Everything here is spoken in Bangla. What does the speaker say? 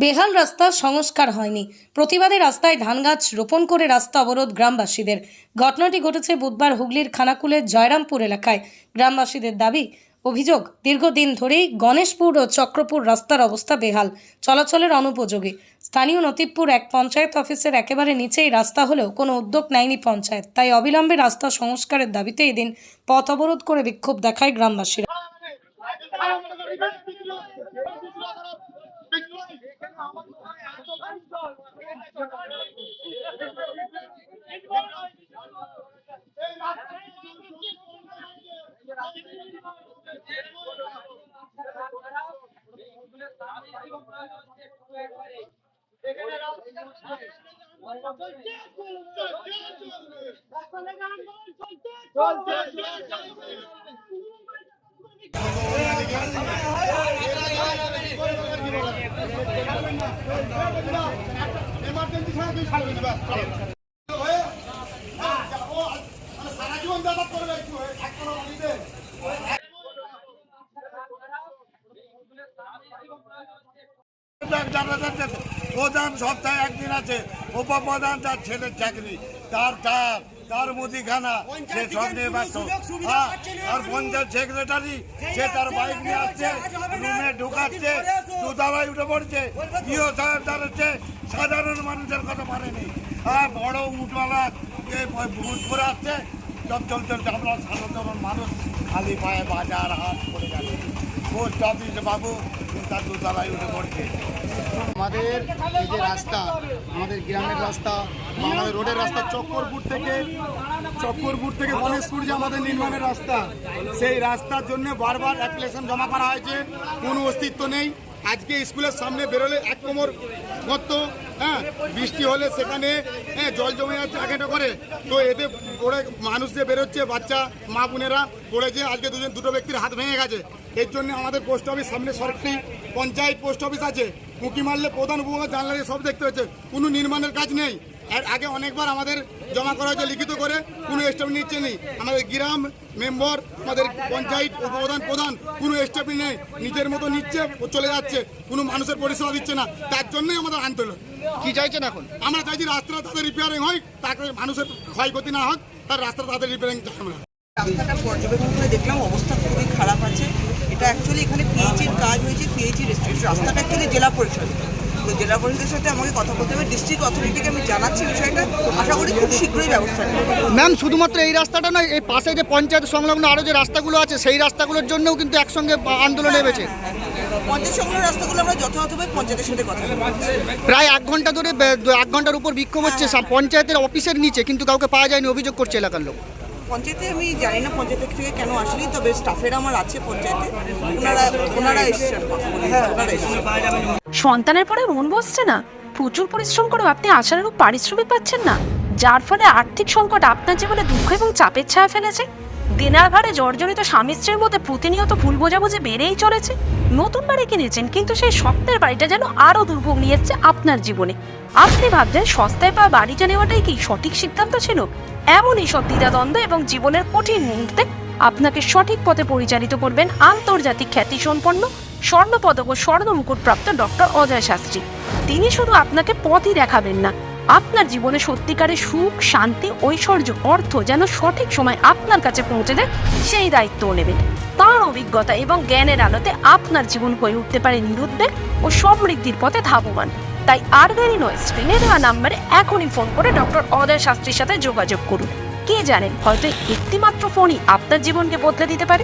বেহাল রাস্তা সংস্কার হয়নি। প্রতিবাদে রাস্তায় ধান গাছ রোপণ করে রাস্তা অবরোধ গ্রামবাসীদের। ঘটনাটি ঘটেছে বুধবার হুগলির খানাকুলের জয়রামপুর এলাকায়। গ্রামবাসীদের দাবি, অভিযোগ, দীর্ঘদিন ধরেই গণেশপুর ও চক্রপুর রাস্তার অবস্থা বেহাল, চলাচলের অনুপযোগী। স্থানীয় নতিবপুর এক পঞ্চায়েত অফিসের একেবারে নিচেই রাস্তা হলেও কোনো উদ্যোগ নেয়নি পঞ্চায়েত। তাই অবিলম্বে রাস্তা সংস্কারের দাবিতে এদিন পথ অবরোধ করে বিক্ষোভ দেখায় গ্রামবাসীরা। প্রধান সপ্তাহে একদিন আছে, উপপ্রধান তার ছেলের চাকরি, তার মুদিখানা, সে সব নিয়ে ব্যস্ত। আর পঞ্চায়েত সেক্রেটারি, সে তার বাইক নিয়ে আসছে, রুমে ঢুকাচ্ছে, দুতলায় উঠে পড়ছে, ইও সাহেব দাঁড়াচ্ছে, সাধারণ মানুষের কথা মানেনি। বড় উঠওয়ালা ভূত করে আসছে, সব চলতে আমরা সাধারণ মানুষ খালি পায়ে বাজার হাট করে যাচ্ছে। পোস্ট অফিস বাবু তার দুতলায় উঠে পড়ছে। আমাদের এই যে রাস্তা, আমাদের গ্রামের রাস্তা বা আমাদের রোডের রাস্তা, চক্করপুর থেকে গণেশপুর যে আমাদের নির্মাণের রাস্তা, সেই রাস্তার জন্য বারবার অ্যাপ্লিকেশন জমা করা হয়েছে, কোনো অস্তিত্ব নেই। আজকে স্কুলের সামনে বেরোলে এক কোমর গর্ত, বৃষ্টি হলে সেখানে জল জমে যাচ্ছে আগে করে। তো এতে পড়ে মানুষ যে বেরোচ্ছে, বাচ্চা মা বোনেরা পড়েছে, আজকে দুটো ব্যক্তির হাত ভেঙে গেছে। এর জন্য আমাদের পোস্ট অফিস সামনে সরকারি পঞ্চায়েত পোস্ট অফিস আছে, উঁকি মারলে প্রধান উপপ্রধান জানলারে সব দেখতে হচ্ছে, কোনো নির্মাণের কাজ নেই। এর আগে অনেকবার আমাদের জমা করা হয়েছে লিখিত করে, কোনো স্টেপ নিচ্ছে নেই। আমাদের গ্রাম মেম্বার, আমাদের পঞ্চায়েত উপপ্রধান প্রধান কোনো স্টেপ নেই, নিজের মতো নিচ্ছে, চলে যাচ্ছে, কোনো মানুষের পরিষেবা দিচ্ছে না। তার জন্যই আমাদের আন্দোলন। কি চাইছেন এখন? আমরা চাইছি রাস্তাটা তাদের রিপেয়ারিং হয়, তাকে মানুষের ক্ষয়ক্ষতি না হোক, তার রাস্তাটা তাদের রিপেয়ারিং চাই আমরা। রাস্তাটা পর্যবেক্ষণ করে দেখলাম অবস্থা খুবই খারাপ আছে। এটা অ্যাকচুয়ালি এখানে পিএইচির কাজ হয়েছে, পিএইচি রেস্ট্রিক্ট। রাস্তাটা অ্যাকচুয়ালি জেলা পরিষদ, তো জেলা পরিষদের সাথে আমাকে কথা বলতে হবে। ডিস্ট্রিক্ট অথরিটিকে আমি জানাচ্ছি বিষয়টা, আশা করি খুব শীঘ্রই ব্যবস্থা নেবে। ম্যাম, শুধুমাত্র এই রাস্তাটা নয়, এই পাশে যে পঞ্চায়েত সংলগ্ন আরও যে রাস্তাগুলো আছে, সেই রাস্তাগুলোর জন্যও কিন্তু একসঙ্গে আন্দোলন নেমেছে। পঞ্চায়েত সংলগ্ন রাস্তাগুলো আমরা যথাযথভাবে পঞ্চায়েতের সাথে কথা বলবো। প্রায় 1 ঘন্টা ধরে 1 ঘন্টার উপর বিক্ষোভ হচ্ছে পঞ্চায়েতের অফিসের নিচে, কিন্তু কাউকে পাওয়া যায়নি, অভিযোগ করছে এলাকার লোক। পঞ্চায়েতে আমি জানি না পঞ্চায়েতের থেকে কেন আসেনি, তবে স্টাফেরা আমার আছে পঞ্চায়েতে, ওনারা এসেছেন, ওনারা এসেছেন। সন্তানের পরে মন বসছে না, প্রচুর পরিশ্রম করেও আপনি আশানুরূপ পারিশ্রমিক পাচ্ছেন না, যার ফলে আর্থিক সংকট আপনার জীবনে দুঃখ এবং চাপের ছায়া ফেলেছে। দেনার ভারে জর্জরিত স্বামী স্ত্রীর মধ্যে প্রতিনিয়ত ভুল বোঝাবুঝি বেড়েই চলেছে। নতুন বাড়ি কিনেছেন, কিন্তু সেই স্বপ্নের বাড়িটা যেন আরও দুর্ভোগ নিয়ে এসেছে আপনার জীবনে। আপনি ভাবছেন সস্তায় পাওয়া বাড়িটা নেওয়াটাই কি সঠিক সিদ্ধান্ত ছিল? এমনই সব দ্বিধাদ্বন্দ্ব এবং জীবনের কঠিন মুহূর্তে আপনাকে সঠিক পথে পরিচালিত করবেন আন্তর্জাতিক খ্যাতিসম্পন্ন স্বর্ণপদক ও স্বর্ণ মুকুটপ্রাপ্ত ডক্টর অজয় শাস্ত্রী। তিনি শুধু আপনাকে পথই দেখাবেন না, আপনার জীবনে সত্যিকারের সুখ, শান্তি, ঐশ্বর্য, অর্থ যেন সঠিক সময় আপনার কাছে পৌঁছে দেয়, সেই দায়িত্বও নেবেন। তাঁর অভিজ্ঞতা এবং জ্ঞানের আলোতে আপনার জীবন হয়ে উঠতে পারে নিরুদ্বেগ ও সমৃদ্ধির পথে ধাবমান। তাই আর দেরি নয়, স্ক্রিনে দেওয়া নাম্বারে এখনই ফোন করে ডক্টর অজয় শাস্ত্রীর সাথে যোগাযোগ করুন। কে জানেন, হয়তো একটি মাত্র ফোনই আপনার জীবনকে বদলে দিতে পারে।